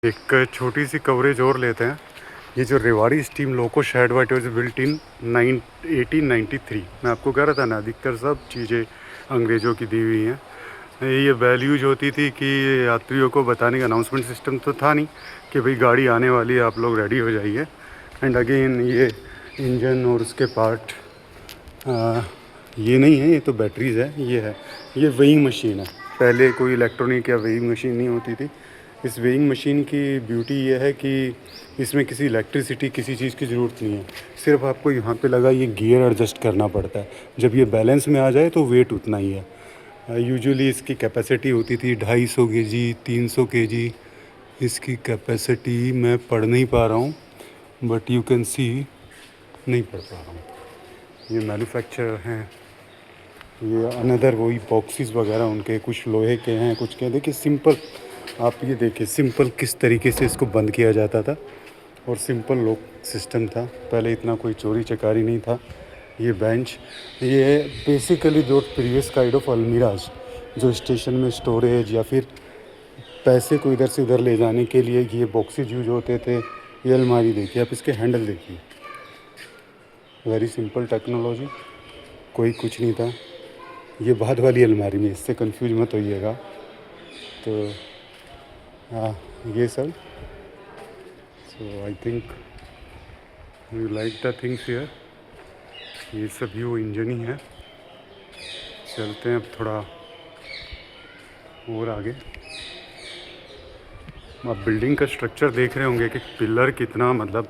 एक छोटी सी कवरेज और लेते हैं। ये जो Rewari steam loco shed white was built in 1893। मैं आपको कह रहा था ना, अधिकतर सब चीज़ें अंग्रेज़ों की दी हुई हैं। ये वैल्यूज होती थी कि यात्रियों को बताने का अनाउंसमेंट सिस्टम तो था नहीं कि भाई गाड़ी आने वाली है, आप लोग रेडी हो जाइए। एंड अगेन ये इंजन और उसके पार्ट ये नहीं है, ये तो बैटरीज़ है। ये है, ये वेइंग मशीन है। पहले कोई इलेक्ट्रॉनिक या वेइंग मशीन नहीं होती थी। इस वेइंग मशीन की ब्यूटी ये है कि इसमें किसी इलेक्ट्रिसिटी किसी चीज़ की ज़रूरत नहीं है। सिर्फ आपको यहाँ पे लगा ये गियर एडजस्ट करना पड़ता है। जब ये बैलेंस में आ जाए तो वेट उतना ही है। यूजुअली इसकी कैपेसिटी होती थी 250 केजी, 300 केजी। इसकी कैपेसिटी मैं पढ़ नहीं पा रहा हूँ, बट यू कैन सी, नहीं पढ़ पा रहा हूँ। ये मैन्युफैक्चर हैं, ये अनदर वही बॉक्सेस वगैरह उनके कुछ लोहे के हैं, कुछ के। देखिए सिंपल, आप ये देखिए सिंपल किस तरीके से इसको बंद किया जाता था, और सिंपल लॉक सिस्टम था। पहले इतना कोई चोरी चकारी नहीं था। ये बेंच, ये बेसिकली जो प्रीवियस काइंड ऑफ अलमीराज जो स्टेशन में स्टोरेज या फिर पैसे को इधर से उधर ले जाने के लिए ये बॉक्सेज यूज होते थे। ये अलमारी देखिए, आप इसके हैंडल देखिए, वेरी सिंपल टेक्नोलॉजी, कोई कुछ नहीं था। ये बाद वाली अलमारी में, इससे कंफ्यूज मत होइएगा। तो हाँ, ये सब। So I think you like the things here. ये सब वो इंजन ही है। चलते हैं अब थोड़ा और आगे। आप बिल्डिंग का स्ट्रक्चर देख रहे होंगे कि पिलर कितना मतलब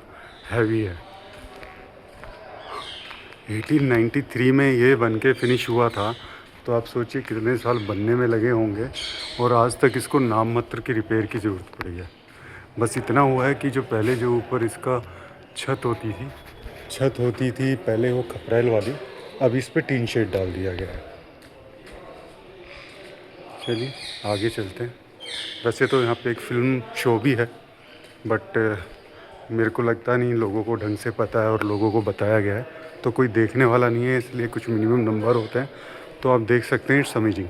हैवी है। 1893 में ये बन के फिनिश हुआ था, तो आप सोचिए कितने साल बनने में लगे होंगे, और आज तक इसको नाम मात्र की रिपेयर की ज़रूरत पड़ी है। बस इतना हुआ है कि जो पहले जो ऊपर इसका छत होती थी पहले वो खपरेल वाली, अब इस पे टीन शेड डाल दिया गया है। चलिए आगे चलते हैं। वैसे तो यहाँ पे एक फ़िल्म शो भी है, बट मेरे को लगता नहीं लोगों को ढंग से पता है और लोगों को बताया गया है, तो कोई देखने वाला नहीं है, इसलिए कुछ मिनिमम नंबर होते हैं। तो आप देख सकते हैं, इट्स अमेजिंग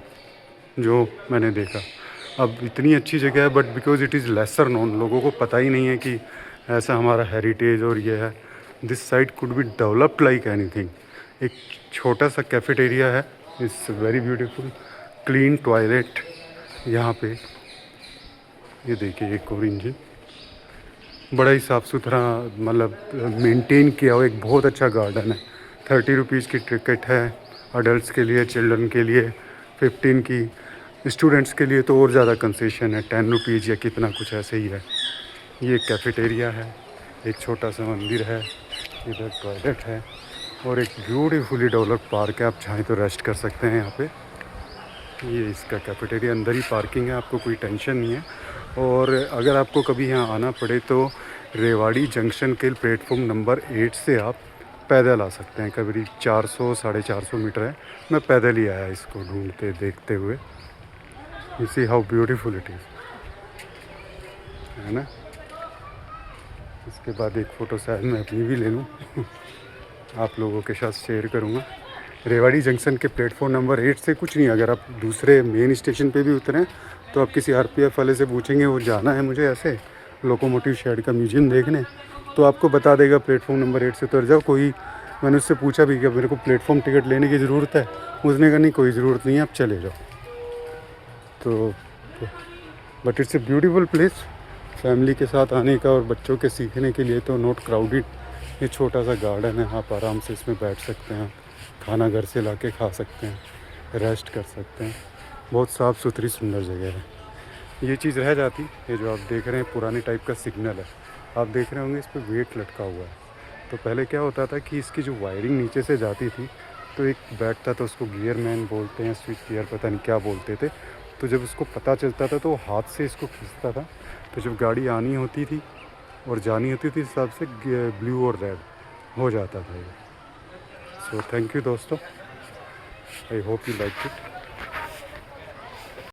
जो मैंने देखा। अब इतनी अच्छी जगह है, but because it is lesser known, लोगों को पता ही नहीं है कि ऐसा हमारा हेरिटेज और ये है। This site could be developed like anything. एक छोटा सा कैफेटेरिया है, it's very beautiful, clean toilet यहाँ पे। ये देखिए एक और इंजन, बड़ा ही साफ़ सुथरा मतलब मेंटेन किया हुआ एक बहुत अच्छा गार्डन है। 30 रुपीज़ की टिकट है अडल्ट्स के लिए, चिल्ड्रन के लिए 15 की, स्टूडेंट्स के लिए तो और ज़्यादा कंसेशन है, 10 रुपीज़ या कितना कुछ ऐसे ही है। ये कैफेटेरिया है, एक छोटा सा मंदिर है, इधर टॉयलेट है, और एक ब्यूटीफुली डेवलप्ड पार्क है। आप चाहें तो रेस्ट कर सकते हैं यहाँ पे। ये इसका कैफेटेरिया, अंदर ही पार्किंग है, आपको कोई टेंशन नहीं है। और अगर आपको कभी यहाँ आना पड़े तो रेवाड़ी जंक्शन के प्लेटफॉर्म नंबर 8 से आप पैदल आ सकते हैं। करीब 400 450 मीटर है। मैं पैदल ही आया इसको ढूंढते देखते हुए। You see how beautiful it is, है ना। इसके बाद एक फ़ोटो शायद मैं अपनी भी ले लूँ आप लोगों के साथ शेयर करूँगा। रेवाड़ी जंक्शन के प्लेटफॉर्म नंबर 8 से कुछ नहीं, अगर आप दूसरे मेन स्टेशन पे भी उतरें तो आप किसी आरपीएफ वाले से पूछेंगे वो जाना है मुझे ऐसे लोकोमोटिव शेड का म्यूजियम देखने, तो आपको बता देगा प्लेटफॉर्म नंबर 8 से उतर जाओ। कोई, मैंने उससे पूछा भी कि मेरे को प्लेटफॉर्म टिकट लेने की ज़रूरत है, उसने कहा नहीं कोई ज़रूरत नहीं है, आप चले जाओ। तो but it's a beautiful place family के साथ आने का और बच्चों के सीखने के लिए, तो नॉट क्राउडेड। ये छोटा सा गार्डन है, आप आराम से इसमें बैठ सकते हैं, खाना घर से ला के खा सकते हैं, रेस्ट कर सकते हैं। बहुत साफ़ सुथरी सुंदर जगह है। ये चीज़ रह जाती, ये जो आप देख रहे हैं पुराने टाइप का सिग्नल है, आप देख रहे होंगे इस पर वेट लटका हुआ है। तो पहले क्या होता था कि इसकी जो वायरिंग नीचे से जाती थी, तो एक बैठता था, उसको गियर मैन बोलते हैं, स्विच गियर पता नहीं क्या बोलते थे। तो जब उसको पता चलता था तो हाथ से इसको खींचता था, तो जब गाड़ी आनी होती थी और जानी होती थी हिसाब से ब्लू और रेड हो जाता था ये। सो थैंक यू दोस्तों, I hope you like it.